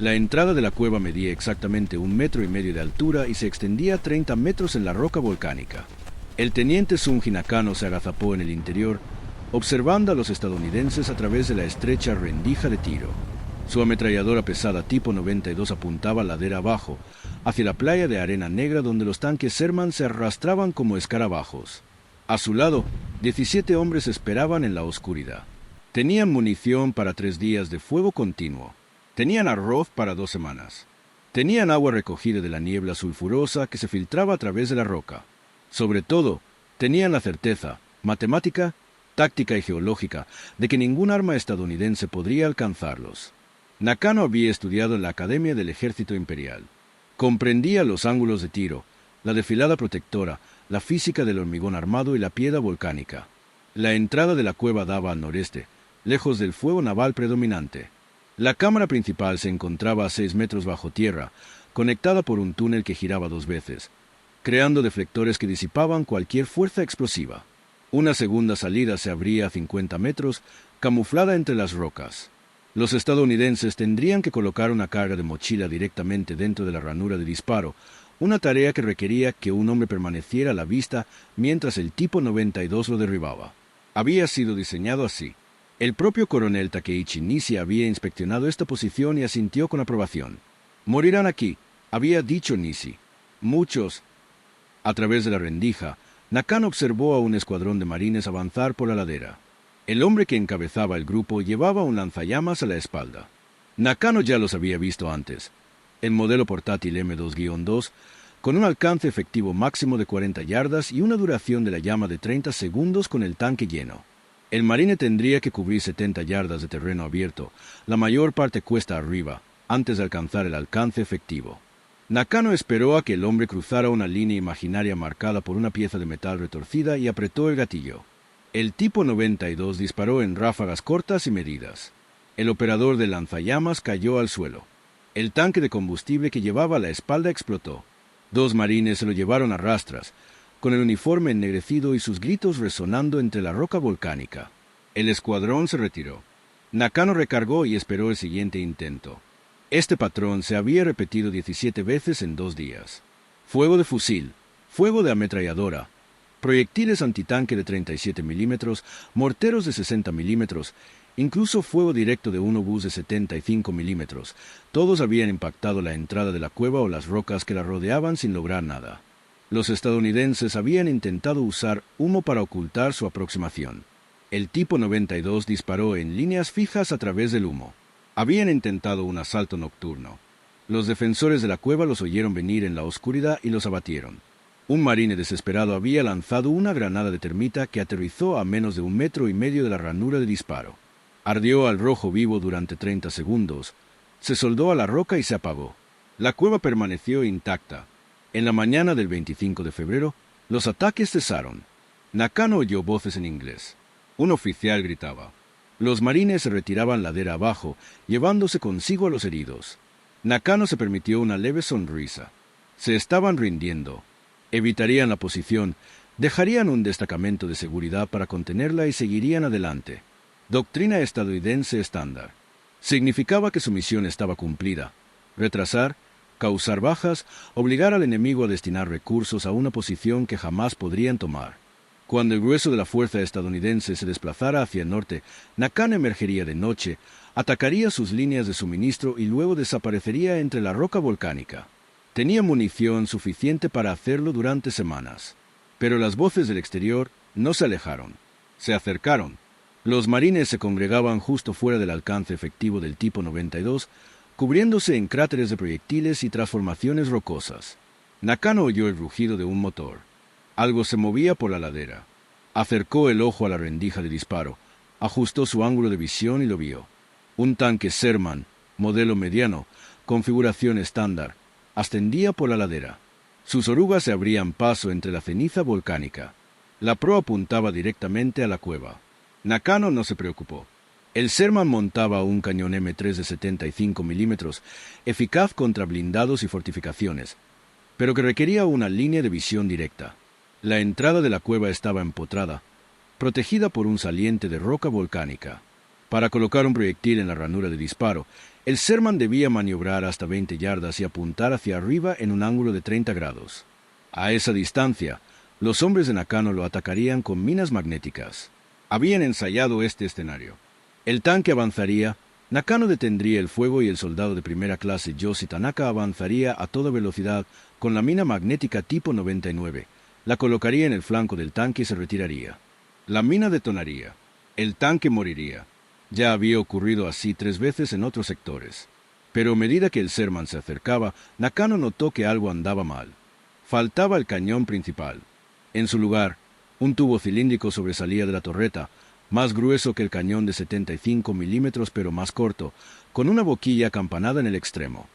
La entrada de la cueva medía exactamente 1,5 metros de altura y se extendía 30 metros en la roca volcánica. El teniente Sunji Nakano se agazapó en el interior, observando a los estadounidenses a través de la estrecha rendija de tiro. Su ametralladora pesada tipo 92 apuntaba ladera abajo, hacia la playa de arena negra donde los tanques Sherman se arrastraban como escarabajos. A su lado, 17 hombres esperaban en la oscuridad. Tenían munición para 3 días de fuego continuo. Tenían arroz para 2 semanas. Tenían agua recogida de la niebla sulfurosa que se filtraba a través de la roca. Sobre todo, tenían la certeza, matemática, táctica y geológica, de que ningún arma estadounidense podría alcanzarlos. Nakano había estudiado en la Academia del Ejército Imperial. Comprendía los ángulos de tiro, la desfilada protectora, la física del hormigón armado y la piedra volcánica. La entrada de la cueva daba al noreste, lejos del fuego naval predominante. La cámara principal se encontraba a 6 metros bajo tierra, conectada por un túnel que giraba 2 veces, creando deflectores que disipaban cualquier fuerza explosiva. Una segunda salida se abría a 50 metros, camuflada entre las rocas. Los estadounidenses tendrían que colocar una carga de mochila directamente dentro de la ranura de disparo, una tarea que requería que un hombre permaneciera a la vista mientras el tipo 92 lo derribaba. Había sido diseñado así. El propio coronel Takeichi Nisi había inspeccionado esta posición y asintió con aprobación. «Morirán aquí», había dicho Nisi. Muchos. A través de la rendija, Nakano observó a un escuadrón de marines avanzar por la ladera. El hombre que encabezaba el grupo llevaba un lanzallamas a la espalda. Nakano ya los había visto antes. El modelo portátil M2-2, con un alcance efectivo máximo de 40 yardas y una duración de la llama de 30 segundos con el tanque lleno. El marine tendría que cubrir 70 yardas de terreno abierto, la mayor parte cuesta arriba, antes de alcanzar el alcance efectivo. Nakano esperó a que el hombre cruzara una línea imaginaria marcada por una pieza de metal retorcida y apretó el gatillo. El tipo 92 disparó en ráfagas cortas y medidas. El operador del lanzallamas cayó al suelo. El tanque de combustible que llevaba a la espalda explotó. 2 marines se lo llevaron a rastras, con el uniforme ennegrecido y sus gritos resonando entre la roca volcánica. El escuadrón se retiró. Nakano recargó y esperó el siguiente intento. Este patrón se había repetido 17 veces en 2 días. Fuego de fusil, fuego de ametralladora, proyectiles antitanque de 37 milímetros, morteros de 60 milímetros, incluso fuego directo de un obús de 75 milímetros. Todos habían impactado la entrada de la cueva o las rocas que la rodeaban sin lograr nada. Los estadounidenses habían intentado usar humo para ocultar su aproximación. El tipo 92 disparó en líneas fijas a través del humo. Habían intentado un asalto nocturno. Los defensores de la cueva los oyeron venir en la oscuridad y los abatieron. Un marine desesperado había lanzado una granada de termita que aterrizó a menos de 1,5 metros de la ranura de disparo. Ardió al rojo vivo durante 30 segundos, se soldó a la roca y se apagó. La cueva permaneció intacta. En la mañana del 25 de febrero, los ataques cesaron. Nakano oyó voces en inglés. Un oficial gritaba. Los marines se retiraban ladera abajo, llevándose consigo a los heridos. Nakano se permitió una leve sonrisa. Se estaban rindiendo. Evitarían la posición, dejarían un destacamento de seguridad para contenerla y seguirían adelante. Doctrina estadounidense estándar. Significaba que su misión estaba cumplida. Retrasar, causar bajas, obligar al enemigo a destinar recursos a una posición que jamás podrían tomar. Cuando el grueso de la fuerza estadounidense se desplazara hacia el norte, Nakano emergería de noche, atacaría sus líneas de suministro y luego desaparecería entre la roca volcánica. Tenía munición suficiente para hacerlo durante semanas. Pero las voces del exterior no se alejaron. Se acercaron. Los marines se congregaban justo fuera del alcance efectivo del tipo 92, cubriéndose en cráteres de proyectiles y transformaciones rocosas. Nakano oyó el rugido de un motor. Algo se movía por la ladera. Acercó el ojo a la rendija de disparo, ajustó su ángulo de visión y lo vio. Un tanque Sherman, modelo mediano, configuración estándar, ascendía por la ladera. Sus orugas se abrían paso entre la ceniza volcánica. La proa apuntaba directamente a la cueva. Nakano no se preocupó. El Sherman montaba un cañón M3 de 75 milímetros, eficaz contra blindados y fortificaciones, pero que requería una línea de visión directa. La entrada de la cueva estaba empotrada, protegida por un saliente de roca volcánica. Para colocar un proyectil en la ranura de disparo, El Sherman debía maniobrar hasta 20 yardas y apuntar hacia arriba en un ángulo de 30 grados. A esa distancia, los hombres de Nakano lo atacarían con minas magnéticas. Habían ensayado este escenario. El tanque avanzaría, Nakano detendría el fuego y el soldado de primera clase Yoshi Tanaka avanzaría a toda velocidad con la mina magnética tipo 99. La colocaría en el flanco del tanque y se retiraría. La mina detonaría. El tanque moriría. Ya había ocurrido así 3 veces en otros sectores. Pero a medida que el Sherman se acercaba, Nakano notó que algo andaba mal. Faltaba el cañón principal. En su lugar, un tubo cilíndrico sobresalía de la torreta, más grueso que el cañón de 75 milímetros pero más corto, con una boquilla acampanada en el extremo.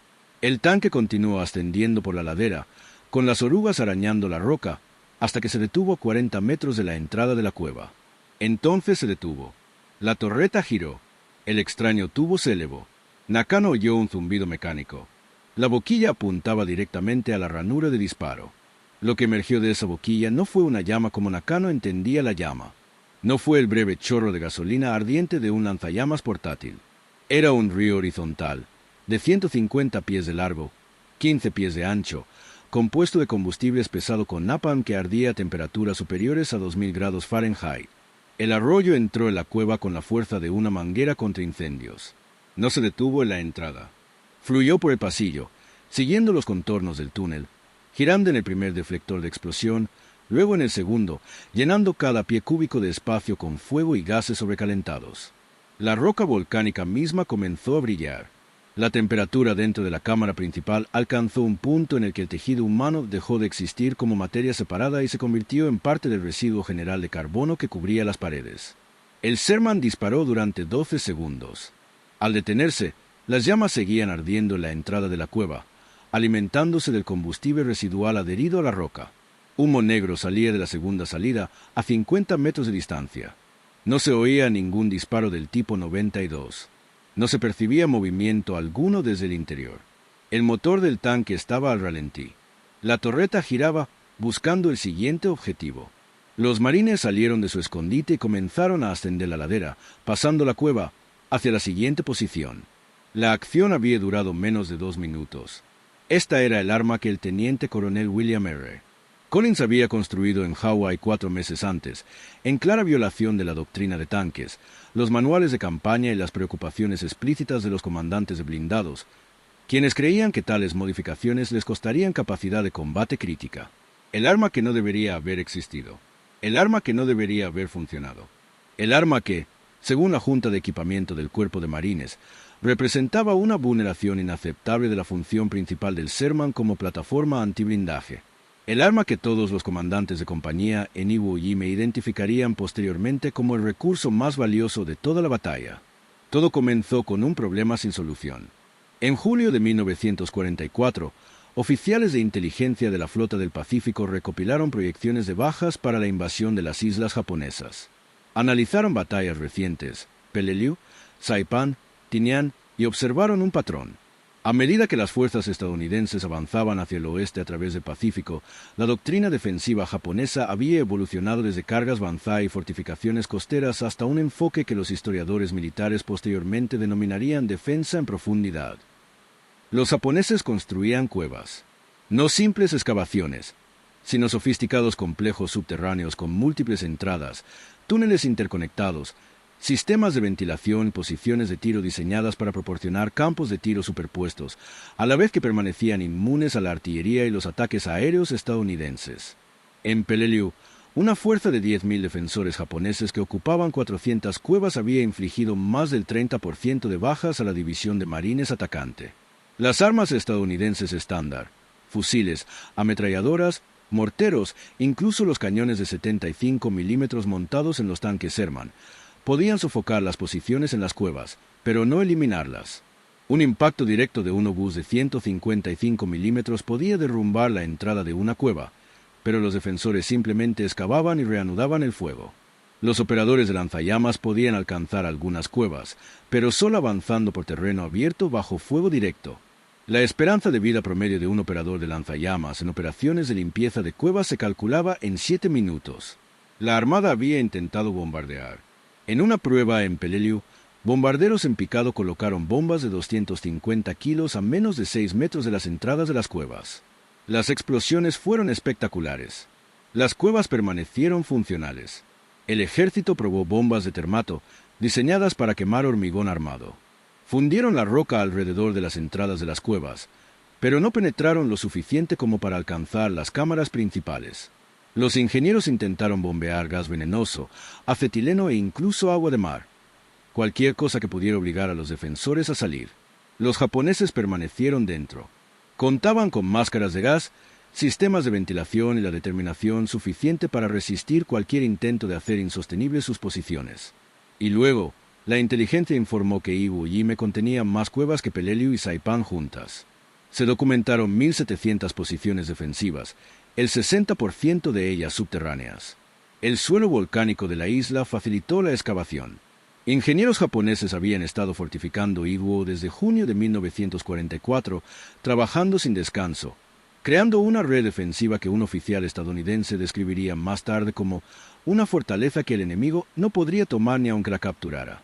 El tanque continuó ascendiendo por la ladera, con las orugas arañando la roca, hasta que se detuvo a 40 metros de la entrada de la cueva. Entonces se detuvo. La torreta giró. El extraño tubo se elevó. Nakano oyó un zumbido mecánico. La boquilla apuntaba directamente a la ranura de disparo. Lo que emergió de esa boquilla no fue una llama como Nakano entendía la llama. No fue el breve chorro de gasolina ardiente de un lanzallamas portátil. Era un río horizontal, de 150 pies de largo, 15 pies de ancho, compuesto de combustible pesado con napalm que ardía a temperaturas superiores a 2000 grados Fahrenheit. El arroyo entró en la cueva con la fuerza de una manguera contra incendios. No se detuvo en la entrada. Fluyó por el pasillo, siguiendo los contornos del túnel, girando en el primer deflector de explosión, luego en el segundo, llenando cada pie cúbico de espacio con fuego y gases sobrecalentados. La roca volcánica misma comenzó a brillar. La temperatura dentro de la cámara principal alcanzó un punto en el que el tejido humano dejó de existir como materia separada y se convirtió en parte del residuo general de carbono que cubría las paredes. El Sherman disparó durante 12 segundos. Al detenerse, las llamas seguían ardiendo en la entrada de la cueva, alimentándose del combustible residual adherido a la roca. Humo negro salía de la segunda salida a 50 metros de distancia. No se oía ningún disparo del tipo 92. No se percibía movimiento alguno desde el interior. El motor del tanque estaba al ralentí. La torreta giraba buscando el siguiente objetivo. Los marines salieron de su escondite y comenzaron a ascender la ladera, pasando la cueva, hacia la siguiente posición. La acción había durado menos de 2 minutos. Esta era el arma que el teniente coronel William R. Collins había construido en Hawái 4 meses antes, en clara violación de la doctrina de tanques, los manuales de campaña y las preocupaciones explícitas de los comandantes de blindados, quienes creían que tales modificaciones les costarían capacidad de combate crítica. El arma que no debería haber existido. El arma que no debería haber funcionado. El arma que, según la Junta de Equipamiento del Cuerpo de Marines, representaba una vulneración inaceptable de la función principal del Sherman como plataforma antiblindaje. El arma que todos los comandantes de compañía en Iwo Jima identificarían posteriormente como el recurso más valioso de toda la batalla. Todo comenzó con un problema sin solución. En julio de 1944, oficiales de inteligencia de la Flota del Pacífico recopilaron proyecciones de bajas para la invasión de las islas japonesas. Analizaron batallas recientes, Peleliu, Saipan, Tinian, y observaron un patrón. A medida que las fuerzas estadounidenses avanzaban hacia el oeste a través del Pacífico, la doctrina defensiva japonesa había evolucionado desde cargas Banzai y fortificaciones costeras hasta un enfoque que los historiadores militares posteriormente denominarían defensa en profundidad. Los japoneses construían cuevas, no simples excavaciones, sino sofisticados complejos subterráneos con múltiples entradas, túneles interconectados, sistemas de ventilación y posiciones de tiro diseñadas para proporcionar campos de tiro superpuestos, a la vez que permanecían inmunes a la artillería y los ataques aéreos estadounidenses. En Peleliu, una fuerza de 10.000 defensores japoneses que ocupaban 400 cuevas había infligido más del 30% de bajas a la división de marines atacante. Las armas estadounidenses estándar, fusiles, ametralladoras, morteros, incluso los cañones de 75 milímetros montados en los tanques Sherman, podían sofocar las posiciones en las cuevas, pero no eliminarlas. Un impacto directo de un obús de 155 milímetros podía derrumbar la entrada de una cueva, pero los defensores simplemente excavaban y reanudaban el fuego. Los operadores de lanzallamas podían alcanzar algunas cuevas, pero solo avanzando por terreno abierto bajo fuego directo. La esperanza de vida promedio de un operador de lanzallamas en operaciones de limpieza de cuevas se calculaba en 7 minutos. La Armada había intentado bombardear. En una prueba en Peleliu, Bombarderos en picado colocaron bombas de 250 kilos a menos de 6 metros de las entradas de las cuevas. Las explosiones fueron espectaculares. Las cuevas permanecieron funcionales. El ejército probó bombas de termato, diseñadas para quemar hormigón armado. Fundieron la roca alrededor de las entradas de las cuevas, pero no penetraron lo suficiente como para alcanzar las cámaras principales. Los ingenieros intentaron bombear gas venenoso, acetileno e incluso agua de mar. Cualquier cosa que pudiera obligar a los defensores a salir. Los japoneses permanecieron dentro. Contaban con máscaras de gas, sistemas de ventilación y la determinación suficiente para resistir cualquier intento de hacer insostenibles sus posiciones. Y luego, la inteligencia informó que Iwo Jime contenía más cuevas que Peleliu y Saipan juntas. Se documentaron 1.700 posiciones defensivas, el 60% de ellas subterráneas. El suelo volcánico de la isla facilitó la excavación. Ingenieros japoneses habían estado fortificando Iwo desde junio de 1944, trabajando sin descanso, creando una red defensiva que un oficial estadounidense describiría más tarde como una fortaleza que el enemigo no podría tomar ni aunque la capturara.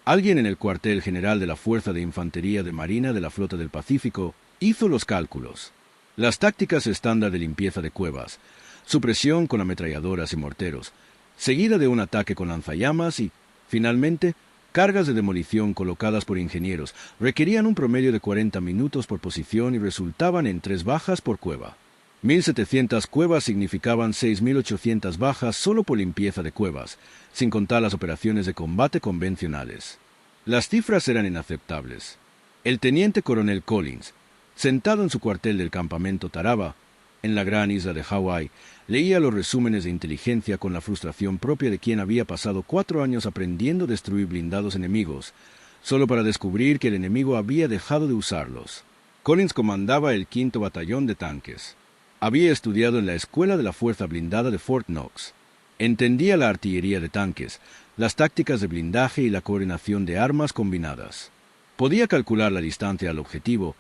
Alguien en el cuartel general de la Fuerza de Infantería de Marina de la Flota del Pacífico hizo los cálculos. Las tácticas estándar de limpieza de cuevas, supresión con ametralladoras y morteros, seguida de un ataque con lanzallamas y, finalmente, cargas de demolición colocadas por ingenieros, requerían un promedio de 40 minutos por posición y resultaban en 3 bajas por cueva. 1.700 cuevas significaban 6.800 bajas solo por limpieza de cuevas, sin contar las operaciones de combate convencionales. Las cifras eran inaceptables. El teniente coronel Collins, sentado en su cuartel del campamento Tarawa, en la gran isla de Hawái, leía los resúmenes de inteligencia con la frustración propia de quien había pasado 4 años aprendiendo a destruir blindados enemigos, solo para descubrir que el enemigo había dejado de usarlos. Collins comandaba el 5º Batallón de Tanques. Había estudiado en la Escuela de la Fuerza Blindada de Fort Knox. Entendía la artillería de tanques, las tácticas de blindaje y la coordinación de armas combinadas. Podía calcular la distancia al objetivo,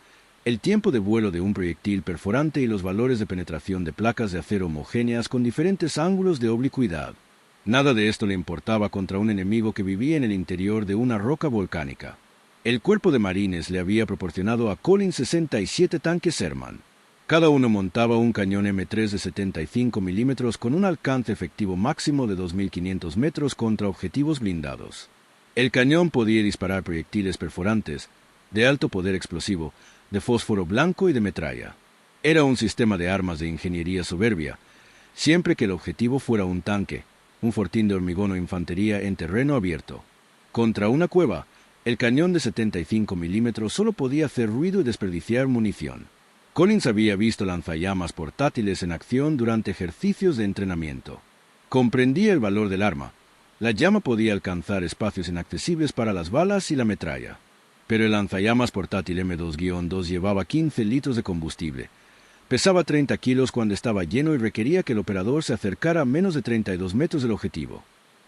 el tiempo de vuelo de un proyectil perforante y los valores de penetración de placas de acero homogéneas con diferentes ángulos de oblicuidad. Nada de esto le importaba contra un enemigo que vivía en el interior de una roca volcánica. El cuerpo de marines le había proporcionado a Collins 67 tanques Sherman. Cada uno montaba un cañón M3 de 75 milímetros con un alcance efectivo máximo de 2.500 metros contra objetivos blindados. El cañón podía disparar proyectiles perforantes, de alto poder explosivo, de fósforo blanco y de metralla. Era un sistema de armas de ingeniería soberbia, siempre que el objetivo fuera un tanque, un fortín de hormigón o infantería en terreno abierto. Contra una cueva, el cañón de 75 milímetros solo podía hacer ruido y desperdiciar munición. Collins había visto lanzallamas portátiles en acción durante ejercicios de entrenamiento. Comprendía el valor del arma. La llama podía alcanzar espacios inaccesibles para las balas y la metralla. Pero el lanzallamas portátil M2-2 llevaba 15 litros de combustible. Pesaba 30 kilos cuando estaba lleno y requería que el operador se acercara a menos de 32 metros del objetivo.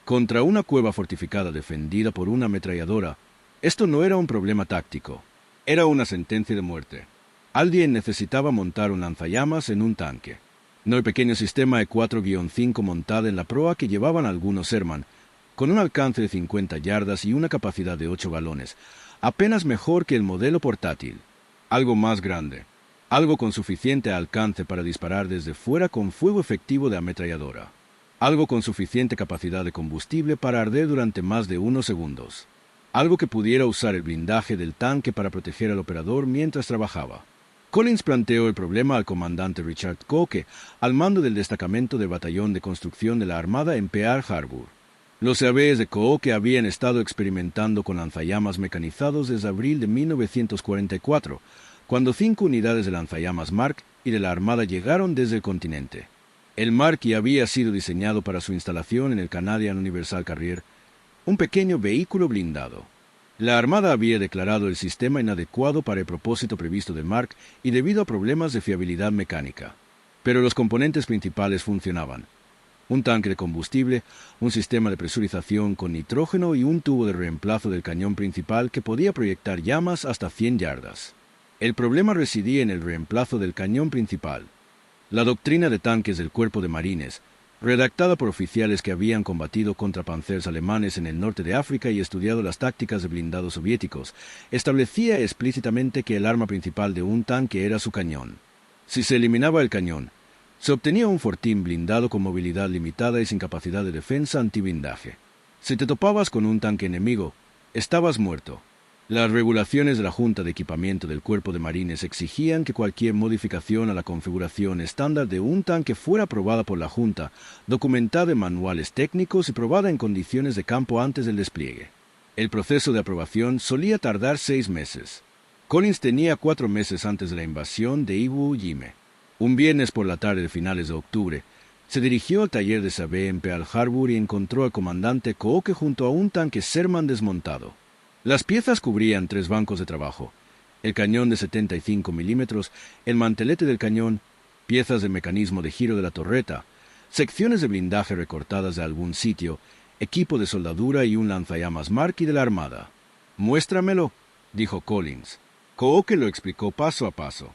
Contra una cueva fortificada defendida por una ametralladora, esto no era un problema táctico. Era una sentencia de muerte. Alguien necesitaba montar un lanzallamas en un tanque. No el pequeño sistema E4-5 montado en la proa que llevaban algunos Sherman, con un alcance de 50 yardas y una capacidad de 8 galones, apenas mejor que el modelo portátil. Algo más grande. Algo con suficiente alcance para disparar desde fuera con fuego efectivo de ametralladora. Algo con suficiente capacidad de combustible para arder durante más de 1 segundo. Algo que pudiera usar el blindaje del tanque para proteger al operador mientras trabajaba. Collins planteó el problema al comandante Richard Cooke, al mando del destacamento del Batallón de Construcción de la Armada en Pearl Harbor. Los EABs de Cooke habían estado experimentando con lanzallamas mecanizados desde abril de 1944, cuando 5 unidades de lanzallamas Mark y de la Armada llegaron desde el continente. El Mark había sido diseñado para su instalación en el Canadian Universal Carrier, un pequeño vehículo blindado. La Armada había declarado el sistema inadecuado para el propósito previsto del Mark y debido a problemas de fiabilidad mecánica. Pero los componentes principales funcionaban. Un tanque de combustible, un sistema de presurización con nitrógeno y un tubo de reemplazo del cañón principal que podía proyectar llamas hasta 100 yardas. El problema residía en el reemplazo del cañón principal. La doctrina de tanques del Cuerpo de Marines, redactada por oficiales que habían combatido contra panzers alemanes en el norte de África y estudiado las tácticas de blindados soviéticos, establecía explícitamente que el arma principal de un tanque era su cañón. Si se eliminaba el cañón, se obtenía un fortín blindado con movilidad limitada y sin capacidad de defensa antiblindaje. Si te topabas con un tanque enemigo, estabas muerto. Las regulaciones de la Junta de Equipamiento del Cuerpo de Marines exigían que cualquier modificación a la configuración estándar de un tanque fuera aprobada por la Junta, documentada en manuales técnicos y probada en condiciones de campo antes del despliegue. El proceso de aprobación solía tardar 6 meses. Collins tenía 4 meses antes de la invasión de Iwo Jima. Un viernes por la tarde de finales de octubre, se dirigió al taller de Sabe en Pearl Harbor y encontró al comandante Kooke junto a un tanque Sherman desmontado. Las piezas cubrían 3 bancos de trabajo: el cañón de 75 milímetros, el mantelete del cañón, piezas del mecanismo de giro de la torreta, secciones de blindaje recortadas de algún sitio, equipo de soldadura y un lanzallamas Marquis de la Armada. «Muéstramelo», dijo Collins. Kooke lo explicó paso a paso.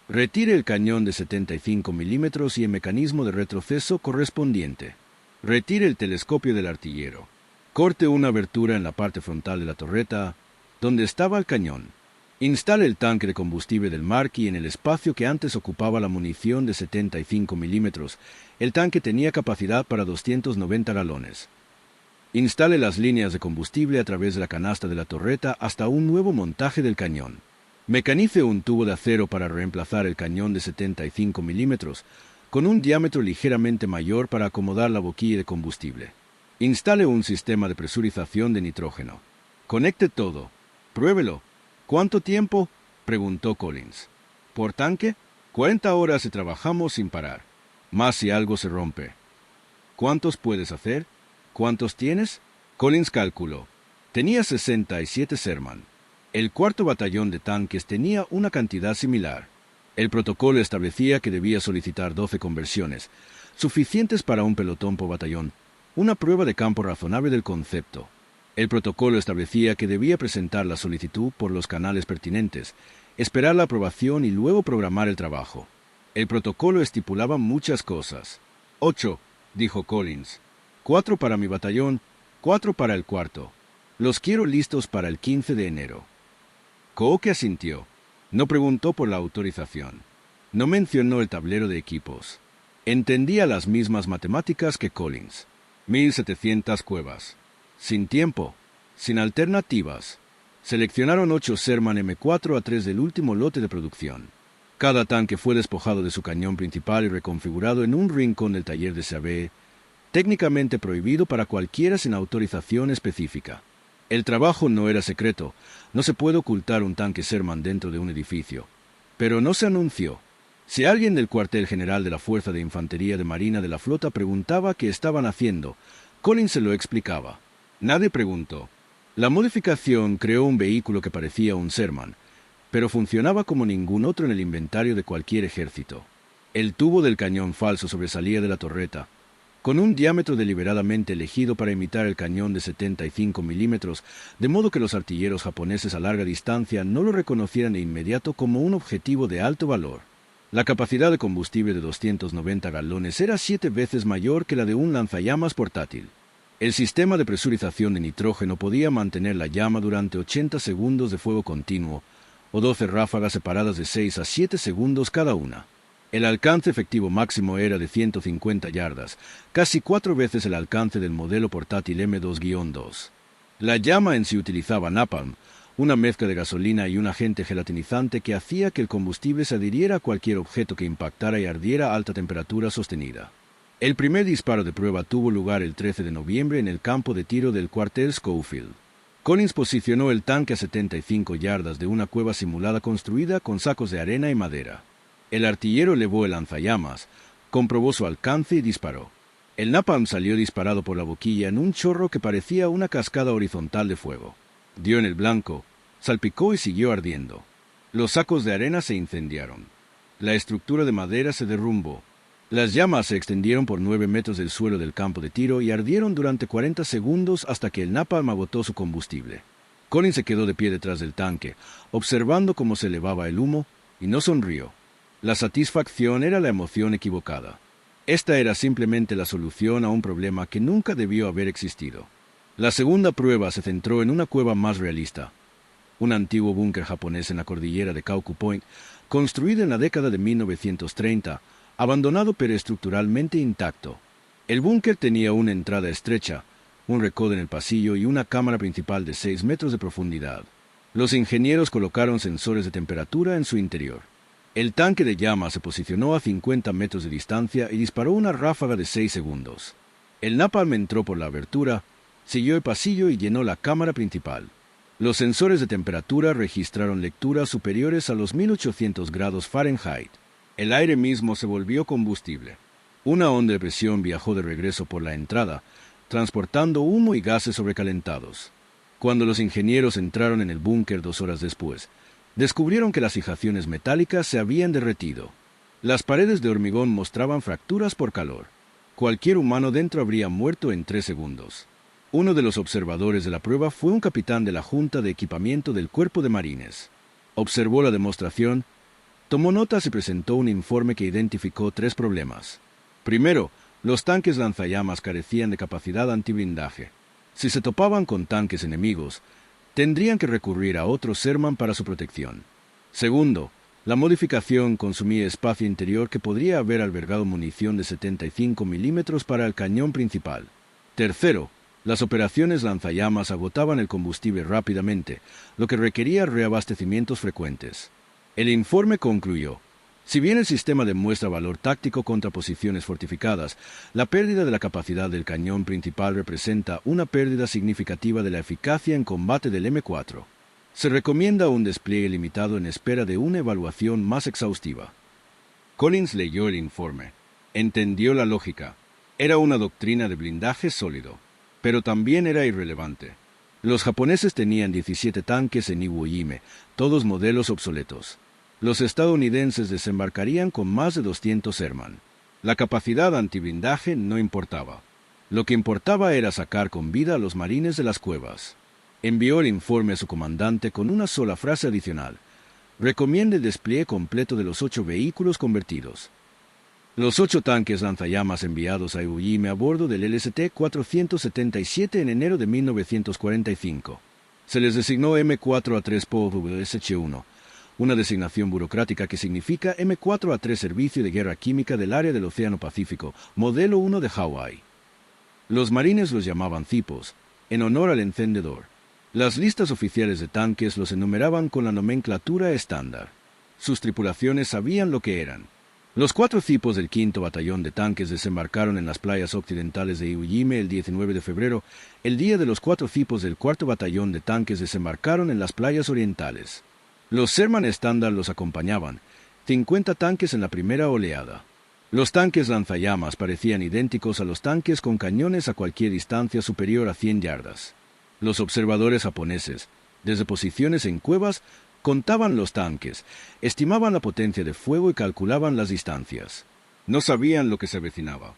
Retire el cañón de 75 milímetros y el mecanismo de retroceso correspondiente. Retire el telescopio del artillero. Corte una abertura en la parte frontal de la torreta, donde estaba el cañón. Instale el tanque de combustible del Marquis en el espacio que antes ocupaba la munición de 75 milímetros. El tanque tenía capacidad para 290 galones. Instale las líneas de combustible a través de la canasta de la torreta hasta un nuevo montaje del cañón. Mecanice un tubo de acero para reemplazar el cañón de 75 milímetros, con un diámetro ligeramente mayor para acomodar la boquilla de combustible. Instale un sistema de presurización de nitrógeno. Conecte todo. Pruébelo. ¿Cuánto tiempo?, preguntó Collins. ¿Por tanque? 40 horas y trabajamos sin parar. Más si algo se rompe. ¿Cuántos puedes hacer? ¿Cuántos tienes? Collins calculó. Tenía 67 Sherman. El 4º batallón de tanques tenía una cantidad similar. El protocolo establecía que debía solicitar 12 conversiones, suficientes para un pelotón por batallón, una prueba de campo razonable del concepto. El protocolo establecía que debía presentar la solicitud por los canales pertinentes, esperar la aprobación y luego programar el trabajo. El protocolo estipulaba muchas cosas. 8, dijo Collins. 4 para mi batallón, 4 para el 4º. Los quiero listos para el 15 de enero. Kooke asintió. No preguntó por la autorización. No mencionó el tablero de equipos. Entendía las mismas matemáticas que Collins. 1700 cuevas. Sin tiempo. Sin alternativas. Seleccionaron 8 Sherman M4 a 3 del último lote de producción. Cada tanque fue despojado de su cañón principal y reconfigurado en un rincón del taller de Sabe, técnicamente prohibido para cualquiera sin autorización específica. El trabajo no era secreto. No se puede ocultar un tanque Sherman dentro de un edificio. Pero no se anunció. Si alguien del cuartel general de la Fuerza de Infantería de Marina de la Flota preguntaba qué estaban haciendo, Collins se lo explicaba. Nadie preguntó. La modificación creó un vehículo que parecía un Sherman, pero funcionaba como ningún otro en el inventario de cualquier ejército. El tubo del cañón falso sobresalía de la torreta, con un diámetro deliberadamente elegido para imitar el cañón de 75 milímetros, de modo que los artilleros japoneses a larga distancia no lo reconocieran de inmediato como un objetivo de alto valor. La capacidad de combustible de 290 galones era 7 veces mayor que la de un lanzallamas portátil. El sistema de presurización de nitrógeno podía mantener la llama durante 80 segundos de fuego continuo, o 12 ráfagas separadas de 6 a 7 segundos cada una. El alcance efectivo máximo era de 150 yardas, casi 4 veces el alcance del modelo portátil M2-2. La llama en sí utilizaba napalm, una mezcla de gasolina y un agente gelatinizante que hacía que el combustible se adhiriera a cualquier objeto que impactara y ardiera a alta temperatura sostenida. El primer disparo de prueba tuvo lugar el 13 de noviembre en el campo de tiro del cuartel Schofield. Collins posicionó el tanque a 75 yardas de una cueva simulada construida con sacos de arena y madera. El artillero elevó el lanzallamas, comprobó su alcance y disparó. El napalm salió disparado por la boquilla en un chorro que parecía una cascada horizontal de fuego. Dio en el blanco, salpicó y siguió ardiendo. Los sacos de arena se incendiaron. La estructura de madera se derrumbó. Las llamas se extendieron por 9 metros del suelo del campo de tiro y ardieron durante 40 segundos hasta que el napalm agotó su combustible. Collins se quedó de pie detrás del tanque, observando cómo se elevaba el humo, y no sonrió. La satisfacción era la emoción equivocada. Esta era simplemente la solución a un problema que nunca debió haber existido. La segunda prueba se centró en una cueva más realista, un antiguo búnker japonés en la cordillera de Kauku Point, construido en la década de 1930, abandonado pero estructuralmente intacto. El búnker tenía una entrada estrecha, un recodo en el pasillo y una cámara principal de 6 metros de profundidad. Los ingenieros colocaron sensores de temperatura en su interior. El tanque de llama se posicionó a 50 metros de distancia y disparó una ráfaga de 6 segundos. El napalm entró por la abertura, siguió el pasillo y llenó la cámara principal. Los sensores de temperatura registraron lecturas superiores a los 1800 grados Fahrenheit. El aire mismo se volvió combustible. Una onda de presión viajó de regreso por la entrada, transportando humo y gases sobrecalentados. Cuando los ingenieros entraron en el búnker 2 horas después, descubrieron que las fijaciones metálicas se habían derretido. Las paredes de hormigón mostraban fracturas por calor. Cualquier humano dentro habría muerto en 3 segundos. Uno de los observadores de la prueba fue un capitán de la Junta de Equipamiento del Cuerpo de Marines. Observó la demostración, tomó notas y presentó un informe que identificó 3 problemas. Primero, los tanques lanzallamas carecían de capacidad antiblindaje. Si se topaban con tanques enemigos, tendrían que recurrir a otro Sherman para su protección. Segundo, la modificación consumía espacio interior que podría haber albergado munición de 75 milímetros para el cañón principal. Tercero, las operaciones lanzallamas agotaban el combustible rápidamente, lo que requería reabastecimientos frecuentes. El informe concluyó: si bien el sistema demuestra valor táctico contra posiciones fortificadas, la pérdida de la capacidad del cañón principal representa una pérdida significativa de la eficacia en combate del M4. Se recomienda un despliegue limitado en espera de una evaluación más exhaustiva. Collins leyó el informe. Entendió la lógica. Era una doctrina de blindaje sólido, pero también era irrelevante. Los japoneses tenían 17 tanques en Iwo Jime, todos modelos obsoletos. Los estadounidenses desembarcarían con más de 200 Sherman. La capacidad antiblindaje no importaba. Lo que importaba era sacar con vida a los marines de las cuevas. Envió el informe a su comandante con una sola frase adicional: recomienda el despliegue completo de los 8 vehículos convertidos. Los 8 tanques lanzallamas enviados a Iwo Jime a bordo del LST-477 en enero de 1945. Se les designó M4A3 POW-SH-1, una designación burocrática que significa M4A3 Servicio de Guerra Química del Área del Océano Pacífico, modelo 1 de Hawái. Los marines los llamaban Cipos, en honor al encendedor. Las listas oficiales de tanques los enumeraban con la nomenclatura estándar. Sus tripulaciones sabían lo que eran. Los 4 Cipos del 5º Batallón de Tanques desembarcaron en las playas occidentales de Iwo Jime el 19 de febrero, el día de los 4 Cipos del 4º Batallón de Tanques desembarcaron en las playas orientales. Los Sherman estándar los acompañaban, 50 tanques en la primera oleada. Los tanques lanzallamas parecían idénticos a los tanques con cañones a cualquier distancia superior a 100 yardas. Los observadores japoneses, desde posiciones en cuevas, contaban los tanques, estimaban la potencia de fuego y calculaban las distancias. No sabían lo que se avecinaba.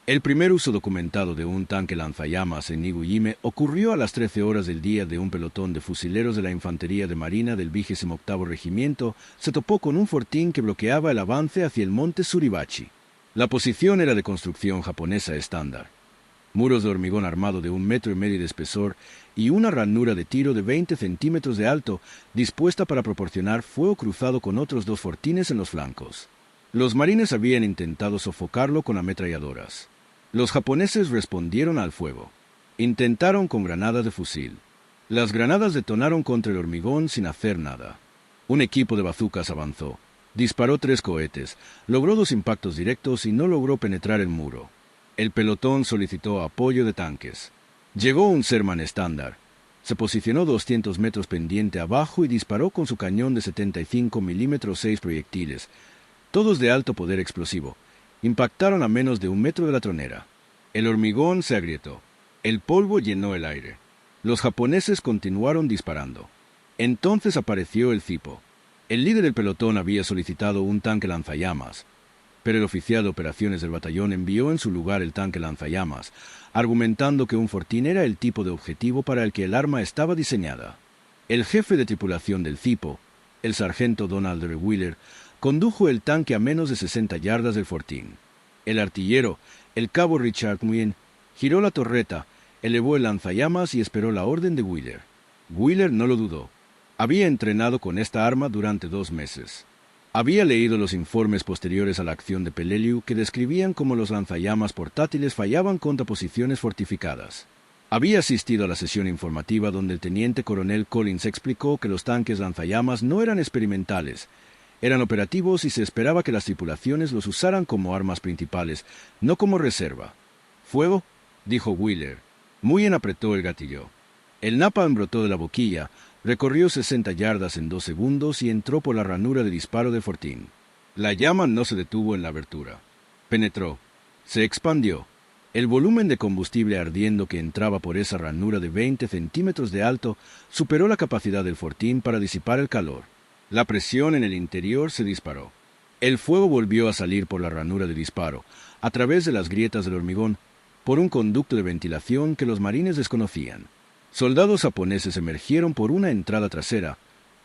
El primer uso documentado de un tanque lanzallamas en Iwo Jime ocurrió a las 13 horas del día de un pelotón de fusileros de la Infantería de Marina del 28º Regimiento se topó con un fortín que bloqueaba el avance hacia el monte Suribachi. La posición era de construcción japonesa estándar. Muros de hormigón armado de 1,5 metros de espesor y una ranura de tiro de 20 centímetros de alto dispuesta para proporcionar fuego cruzado con otros 2 fortines en los flancos. Los marines habían intentado sofocarlo con ametralladoras. Los japoneses respondieron al fuego. Intentaron con granadas de fusil. Las granadas detonaron contra el hormigón sin hacer nada. Un equipo de bazucas avanzó. Disparó 3 cohetes, logró 2 impactos directos y no logró penetrar el muro. El pelotón solicitó apoyo de tanques. Llegó un Sherman estándar. Se posicionó 200 metros pendiente abajo y disparó con su cañón de 75 milímetros 6 proyectiles, todos de alto poder explosivo. Impactaron a menos de 1 metro de la tronera. El hormigón se agrietó. El polvo llenó el aire. Los japoneses continuaron disparando. Entonces apareció el Cipo. El líder del pelotón había solicitado un tanque lanzallamas, pero el oficial de operaciones del batallón envió en su lugar el tanque lanzallamas, argumentando que un fortín era el tipo de objetivo para el que el arma estaba diseñada. El jefe de tripulación del Cipo, el sargento Donald R. Wheeler, condujo el tanque a menos de 60 yardas del fortín. El artillero, el cabo Richard Nguyen, giró la torreta, elevó el lanzallamas y esperó la orden de Wheeler. Wheeler no lo dudó. Había entrenado con esta arma durante 2 meses. Había leído los informes posteriores a la acción de Peleliu que describían cómo los lanzallamas portátiles fallaban contra posiciones fortificadas. Había asistido a la sesión informativa donde el teniente coronel Collins explicó que los tanques lanzallamas no eran experimentales, eran operativos y se esperaba que las tripulaciones los usaran como armas principales, no como reserva. «¿Fuego?», dijo Wheeler. Nguyen apretó el gatillo. El napalm brotó de la boquilla, recorrió 60 yardas en 2 segundos y entró por la ranura de disparo del fortín. La llama no se detuvo en la abertura. Penetró. Se expandió. El volumen de combustible ardiendo que entraba por esa ranura de 20 centímetros de alto superó la capacidad del fortín para disipar el calor. La presión en el interior se disparó. El fuego volvió a salir por la ranura de disparo, a través de las grietas del hormigón, por un conducto de ventilación que los marines desconocían. Soldados japoneses emergieron por una entrada trasera,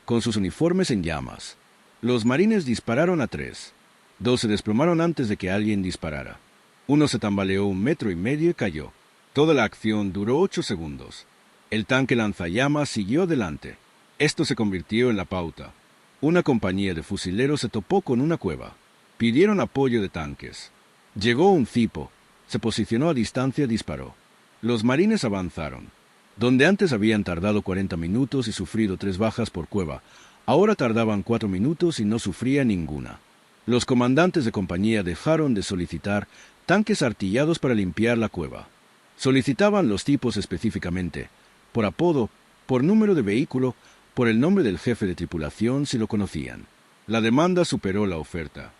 con sus uniformes en llamas. Los marines dispararon a 3. 2 se desplomaron antes de que alguien disparara. Uno se tambaleó 1,5 metros y cayó. Toda la acción duró 8 segundos. El tanque lanzallamas siguió adelante. Esto se convirtió en la pauta. Una compañía de fusileros se topó con una cueva. Pidieron apoyo de tanques. Llegó un cipo. Se posicionó a distancia y disparó. Los marines avanzaron. Donde antes habían tardado 40 minutos y sufrido 3 bajas por cueva, ahora tardaban 4 minutos y no sufría ninguna. Los comandantes de compañía dejaron de solicitar tanques artillados para limpiar la cueva. Solicitaban los tipos específicamente, por apodo, por número de vehículo, por el nombre del jefe de tripulación si lo conocían. La demanda superó la oferta.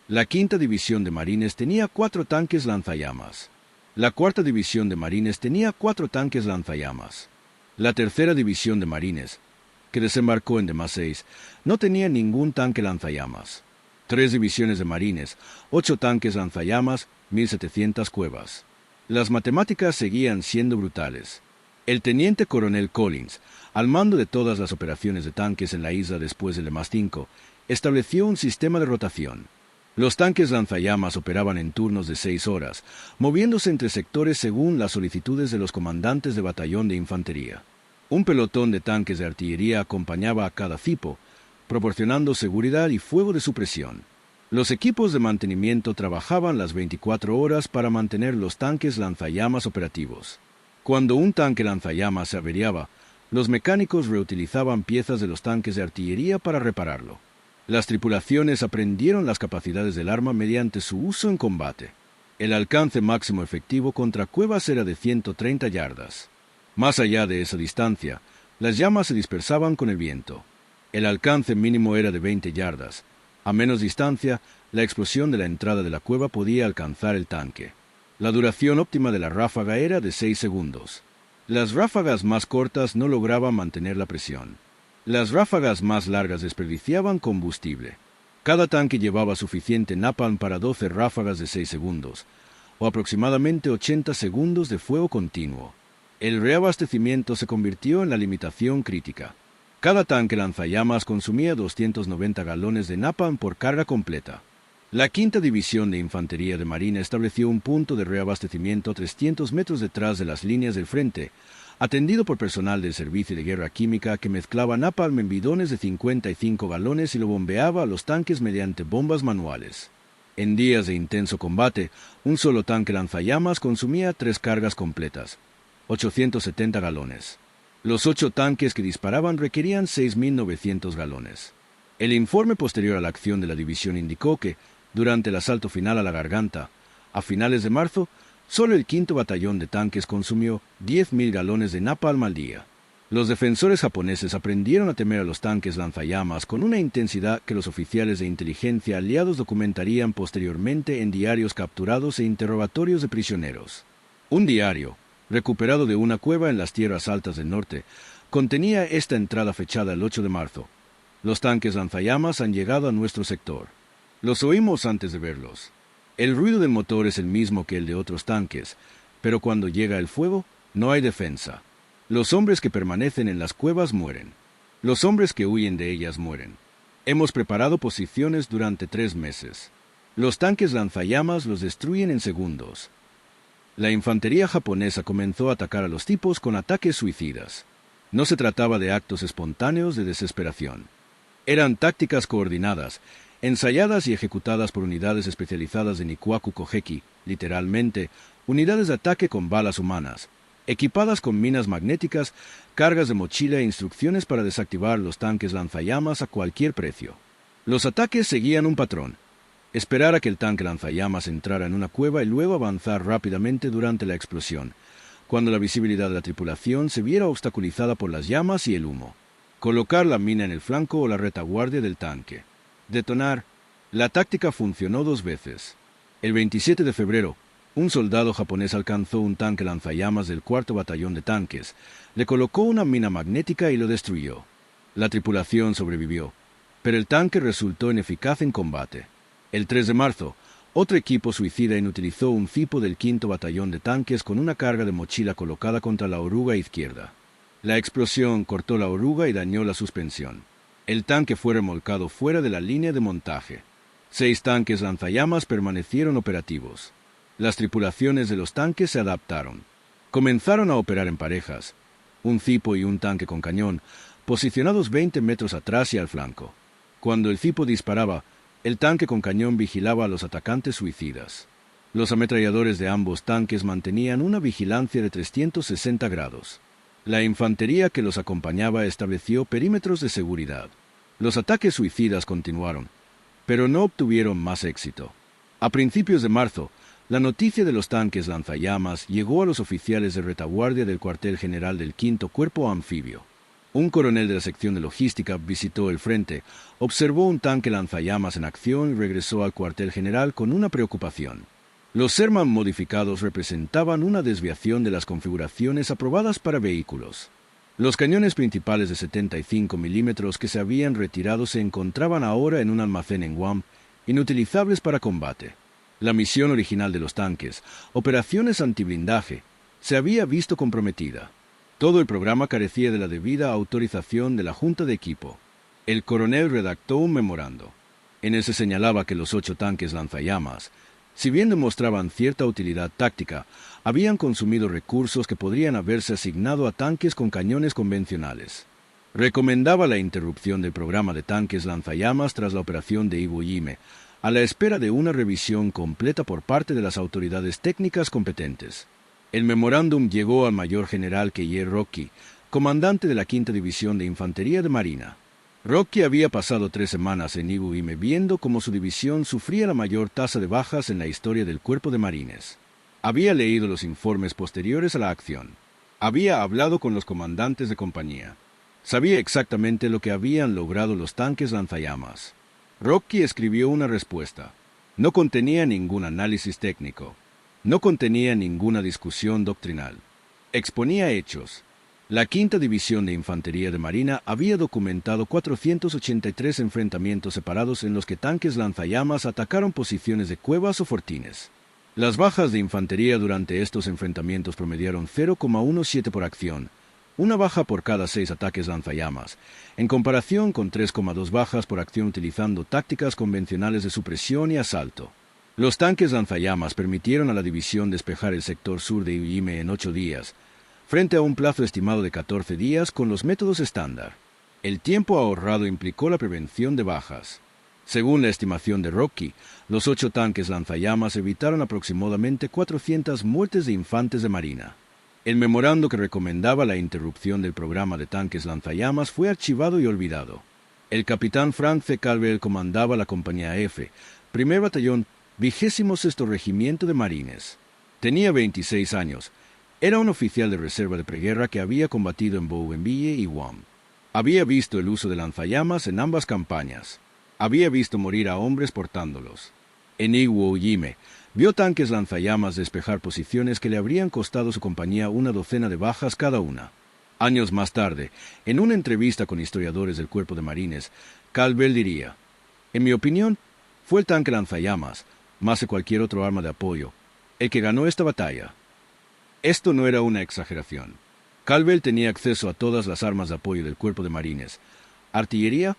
La 5ª División de Marines tenía 4 tanques lanzallamas. La 4ª División de Marines tenía 4 tanques lanzallamas. La 3ª División de Marines, que desembarcó en Demaseis, no tenía ningún tanque lanzallamas. 3 divisiones de Marines, 8 tanques lanzallamas, 1.700 cuevas. Las matemáticas seguían siendo brutales. El teniente coronel Collins, al mando de todas las operaciones de tanques en la isla después del EMAS-5, estableció un sistema de rotación. Los tanques lanzallamas operaban en turnos de 6 horas, moviéndose entre sectores según las solicitudes de los comandantes de batallón de infantería. Un pelotón de tanques de artillería acompañaba a cada cipo, proporcionando seguridad y fuego de supresión. Los equipos de mantenimiento trabajaban las 24 horas para mantener los tanques lanzallamas operativos. Cuando un tanque lanzallamas se averiaba, los mecánicos reutilizaban piezas de los tanques de artillería para repararlo. Las tripulaciones aprendieron las capacidades del arma mediante su uso en combate. El alcance máximo efectivo contra cuevas era de 130 yardas. Más allá de esa distancia, las llamas se dispersaban con el viento. El alcance mínimo era de 20 yardas. A menos distancia, la explosión de la entrada de la cueva podía alcanzar el tanque. La duración óptima de la ráfaga era de 6 segundos. Las ráfagas más cortas no lograban mantener la presión. Las ráfagas más largas desperdiciaban combustible. Cada tanque llevaba suficiente napalm para 12 ráfagas de 6 segundos, o aproximadamente 80 segundos de fuego continuo. El reabastecimiento se convirtió en la limitación crítica. Cada tanque lanzallamas consumía 290 galones de napalm por carga completa. La 5ª División de Infantería de Marina estableció un punto de reabastecimiento a 300 metros detrás de las líneas del frente, atendido por personal del Servicio de Guerra Química que mezclaba napalm en bidones de 55 galones y lo bombeaba a los tanques mediante bombas manuales. En días de intenso combate, un solo tanque lanzallamas consumía 3 cargas completas, 870 galones. Los 8 tanques que disparaban requerían 6.900 galones. El informe posterior a la acción de la división indicó que, durante el asalto final a la Garganta, a finales de marzo, solo el 5º Batallón de Tanques consumió 10.000 galones de napalm al día. Los defensores japoneses aprendieron a temer a los tanques lanzallamas con una intensidad que los oficiales de inteligencia aliados documentarían posteriormente en diarios capturados e interrogatorios de prisioneros. Un diario, recuperado de una cueva en las tierras altas del norte, contenía esta entrada fechada el 8 de marzo. Los tanques lanzallamas han llegado a nuestro sector. Los oímos antes de verlos. El ruido del motor es el mismo que el de otros tanques, pero cuando llega el fuego, no hay defensa. Los hombres que permanecen en las cuevas mueren. Los hombres que huyen de ellas mueren. Hemos preparado posiciones durante 3 meses. Los tanques lanzallamas los destruyen en segundos. La infantería japonesa comenzó a atacar a los tipos con ataques suicidas. No se trataba de actos espontáneos de desesperación. Eran tácticas coordinadas, ensayadas y ejecutadas por unidades especializadas de Nikuaku Kogeki, literalmente, unidades de ataque con balas humanas, equipadas con minas magnéticas, cargas de mochila e instrucciones para desactivar los tanques lanzallamas a cualquier precio. Los ataques seguían un patrón: esperar a que el tanque lanzallamas entrara en una cueva y luego avanzar rápidamente durante la explosión, cuando la visibilidad de la tripulación se viera obstaculizada por las llamas y el humo. Colocar la mina en el flanco o la retaguardia del tanque. Detonar. La táctica funcionó 2 veces. El 27 de febrero, un soldado japonés alcanzó un tanque lanzallamas del 4º batallón de tanques, le colocó una mina magnética y lo destruyó. La tripulación sobrevivió, pero el tanque resultó ineficaz en combate. El 3 de marzo, otro equipo suicida inutilizó un cipo del 5º batallón de tanques con una carga de mochila colocada contra la oruga izquierda. La explosión cortó la oruga y dañó la suspensión. El tanque fue remolcado fuera de la línea de montaje. 6 tanques lanzallamas permanecieron operativos. Las tripulaciones de los tanques se adaptaron. Comenzaron a operar en parejas, un cipo y un tanque con cañón, posicionados 20 metros atrás y al flanco. Cuando el cipo disparaba, el tanque con cañón vigilaba a los atacantes suicidas. Los ametralladores de ambos tanques mantenían una vigilancia de 360 grados. La infantería que los acompañaba estableció perímetros de seguridad. Los ataques suicidas continuaron, pero no obtuvieron más éxito. A principios de marzo, la noticia de los tanques lanzallamas llegó a los oficiales de retaguardia del cuartel general del 5º Cuerpo Anfibio. Un coronel de la sección de logística visitó el frente, observó un tanque lanzallamas en acción y regresó al cuartel general con una preocupación. Los Sherman modificados representaban una desviación de las configuraciones aprobadas para vehículos. Los cañones principales de 75 milímetros que se habían retirado se encontraban ahora en un almacén en Guam, inutilizables para combate. La misión original de los tanques, operaciones antiblindaje, se había visto comprometida. Todo el programa carecía de la debida autorización de la Junta de Equipo. El coronel redactó un memorando. En él se señalaba que los 8 tanques lanzallamas, si bien demostraban cierta utilidad táctica, habían consumido recursos que podrían haberse asignado a tanques con cañones convencionales. Recomendaba la interrupción del programa de tanques lanzallamas tras la operación de Iwo Jime, a la espera de una revisión completa por parte de las autoridades técnicas competentes. El memorándum llegó al mayor general Keiichi Rocky, comandante de la 5ª División de Infantería de Marina. Rocky había pasado 3 semanas en Iwo Jime viendo cómo su división sufría la mayor tasa de bajas en la historia del Cuerpo de Marines. Había leído los informes posteriores a la acción. Había hablado con los comandantes de compañía. Sabía exactamente lo que habían logrado los tanques lanzallamas. Rocky escribió una respuesta. No contenía ningún análisis técnico. No contenía ninguna discusión doctrinal. Exponía hechos. La 5ª División de Infantería de Marina había documentado 483 enfrentamientos separados en los que tanques lanzallamas atacaron posiciones de cuevas o fortines. Las bajas de infantería durante estos enfrentamientos promediaron 0,17 por acción, una baja por cada 6 ataques lanzallamas, en comparación con 3,2 bajas por acción utilizando tácticas convencionales de supresión y asalto. Los tanques lanzallamas permitieron a la división despejar el sector sur de Iwo Jime en 8 días, frente a un plazo estimado de 14 días con los métodos estándar. El tiempo ahorrado implicó la prevención de bajas. Según la estimación de Rocky, los 8 tanques lanzallamas evitaron aproximadamente 400 muertes de infantes de marina. El memorando que recomendaba la interrupción del programa de tanques lanzallamas fue archivado y olvidado. El capitán Frank C. Calvel comandaba la Compañía F, primer batallón, 26º Regimiento de Marines. Tenía 26 años. Era un oficial de reserva de preguerra que había combatido en Bougainville y Guam. Había visto el uso de lanzallamas en ambas campañas. Había visto morir a hombres portándolos. En Iwo Jime, vio tanques lanzallamas despejar posiciones que le habrían costado a su compañía una docena de bajas cada una. Años más tarde, en una entrevista con historiadores del Cuerpo de Marines, Calvel diría: «En mi opinión, fue el tanque lanzallamas, más que cualquier otro arma de apoyo, el que ganó esta batalla». Esto no era una exageración. Calvel tenía acceso a todas las armas de apoyo del Cuerpo de Marines: artillería,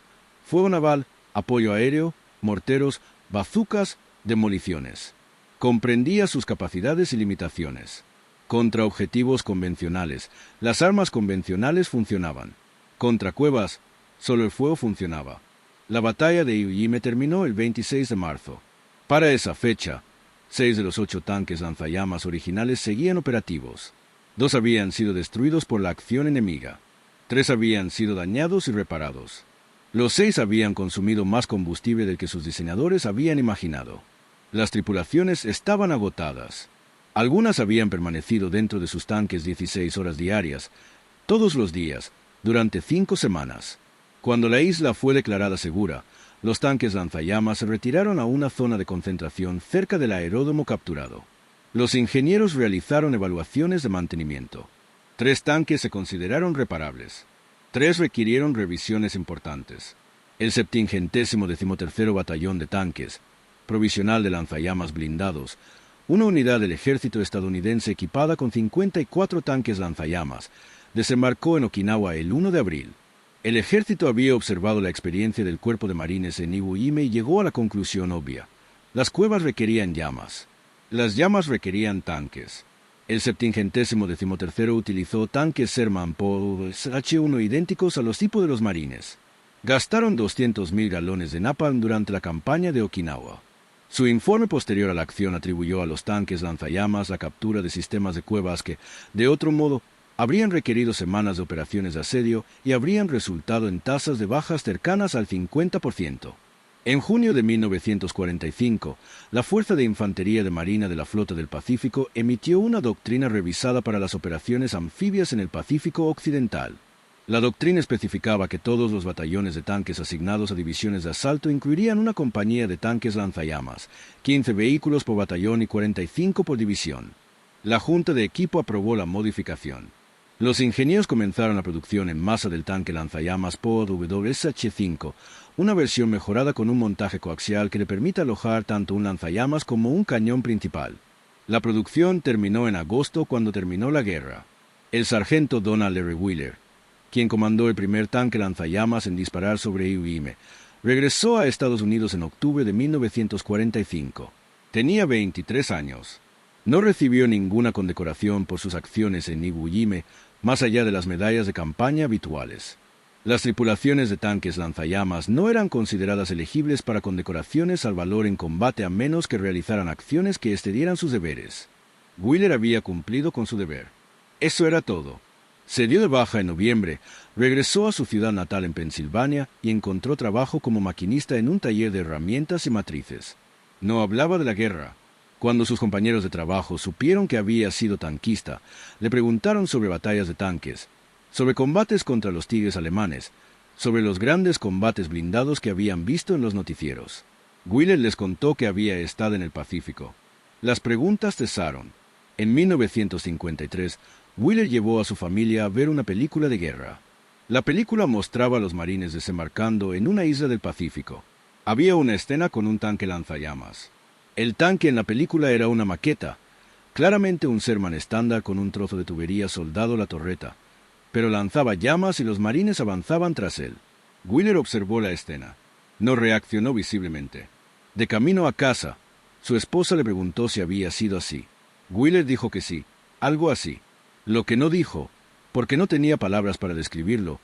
fuego naval, apoyo aéreo, morteros, bazucas, Demoliciones. Comprendía sus capacidades y limitaciones. Contra objetivos convencionales, las armas convencionales funcionaban. Contra cuevas, solo el fuego funcionaba. La batalla de Iwo Jima terminó el 26 de marzo. Para esa fecha, 6 de los 8 tanques lanzallamas originales seguían operativos. 2 habían sido destruidos por la acción enemiga. 3 habían sido dañados y reparados. Los 6 habían consumido más combustible del que sus diseñadores habían imaginado. Las tripulaciones estaban agotadas. Algunas habían permanecido dentro de sus tanques 16 horas diarias, todos los días, durante 5 semanas. Cuando la isla fue declarada segura, los tanques lanzallamas se retiraron a una zona de concentración cerca del aeródromo capturado. Los ingenieros realizaron evaluaciones de mantenimiento. 3 tanques se consideraron reparables. 3 requirieron revisiones importantes. El 713º Batallón de Tanques, provisional de lanzallamas blindados, una unidad del ejército estadounidense equipada con 54 tanques lanzallamas, desembarcó en Okinawa el 1 de abril. El ejército había observado la experiencia del cuerpo de marines en Iwo Jima y llegó a la conclusión obvia. Las cuevas requerían llamas. Las llamas requerían tanques. El 713º utilizó tanques Sherman Paul H1 idénticos a los tipos de los marines. Gastaron 200.000 galones de napalm durante la campaña de Okinawa. Su informe posterior a la acción atribuyó a los tanques lanzallamas la captura de sistemas de cuevas que, de otro modo, habrían requerido semanas de operaciones de asedio y habrían resultado en tasas de bajas cercanas al 50%. En junio de 1945, la Fuerza de Infantería de Marina de la Flota del Pacífico emitió una doctrina revisada para las operaciones anfibias en el Pacífico Occidental. La doctrina especificaba que todos los batallones de tanques asignados a divisiones de asalto incluirían una compañía de tanques lanzallamas, 15 vehículos por batallón y 45 por división. La Junta de Equipo aprobó la modificación. Los ingenieros comenzaron la producción en masa del tanque lanzallamas POD WSH-5, una versión mejorada con un montaje coaxial que le permite alojar tanto un lanzallamas como un cañón principal. La producción terminó en agosto cuando terminó la guerra. El sargento Donald R. Wheeler, quien comandó el primer tanque lanzallamas en disparar sobre Iwo Jima, regresó a Estados Unidos en octubre de 1945. Tenía 23 años. No recibió ninguna condecoración por sus acciones en Iwo Jima, más allá de las medallas de campaña habituales. Las tripulaciones de tanques lanzallamas no eran consideradas elegibles para condecoraciones al valor en combate a menos que realizaran acciones que excedieran sus deberes. Wheeler había cumplido con su deber. Eso era todo. Se dio de baja en noviembre, regresó a su ciudad natal en Pensilvania y encontró trabajo como maquinista en un taller de herramientas y matrices. No hablaba de la guerra. Cuando sus compañeros de trabajo supieron que había sido tanquista, le preguntaron sobre batallas de tanques, sobre combates contra los tigres alemanes, sobre los grandes combates blindados que habían visto en los noticieros. Wheeler les contó que había estado en el Pacífico. Las preguntas cesaron. En 1953, Wheeler llevó a su familia a ver una película de guerra. La película mostraba a los marines desembarcando en una isla del Pacífico. Había una escena con un tanque lanzallamas. El tanque en la película era una maqueta, claramente un Sherman estándar con un trozo de tubería soldado a la torreta, pero lanzaba llamas y los marines avanzaban tras él. Wheeler observó la escena. No reaccionó visiblemente. De camino a casa, su esposa le preguntó si había sido así. Wheeler dijo que sí, algo así. Lo que no dijo, porque no tenía palabras para describirlo,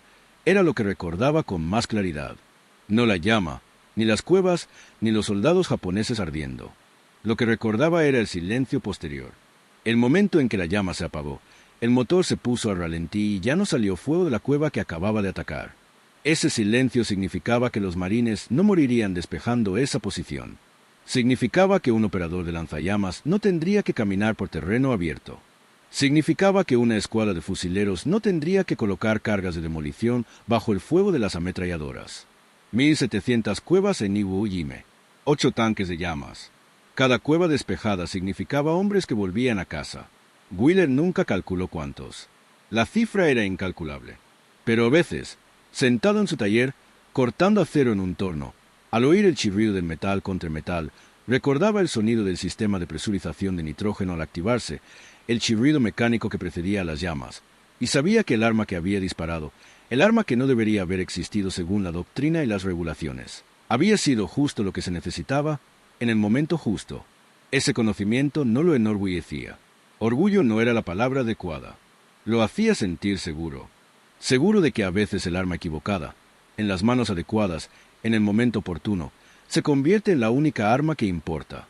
era lo que recordaba con más claridad. No la llama, ni las cuevas, ni los soldados japoneses ardiendo. Lo que recordaba era el silencio posterior. El momento en que la llama se apagó, el motor se puso al ralentí y ya no salió fuego de la cueva que acababa de atacar. Ese silencio significaba que los marines no morirían despejando esa posición. Significaba que un operador de lanzallamas no tendría que caminar por terreno abierto. Significaba que una escuadra de fusileros no tendría que colocar cargas de demolición bajo el fuego de las ametralladoras. 1.700 cuevas en Iwo Jima, 8 tanques de llamas. Cada cueva despejada significaba hombres que volvían a casa. Wheeler nunca calculó cuántos. La cifra era incalculable. Pero a veces, sentado en su taller, cortando acero en un torno, al oír el chirrido del metal contra metal, recordaba el sonido del sistema de presurización de nitrógeno al activarse, el chirrido mecánico que precedía a las llamas, y sabía que el arma que había disparado, el arma que no debería haber existido según la doctrina y las regulaciones, había sido justo lo que se necesitaba, había sido justo lo que se necesitaba para destruir el tanque lanzallamas. Wheeler sabía que el arma que había disparado, el arma que no debería haber existido según la doctrina y las regulaciones, había sido justo lo que se necesitaba, había sido justo lo que se necesitaba para destruir el tanque lanzallamas. en el momento justo. Ese conocimiento no lo enorgullecía. Orgullo no era la palabra adecuada. Lo hacía sentir seguro. Seguro de que a veces el arma equivocada, en las manos adecuadas, en el momento oportuno, se convierte en la única arma que importa.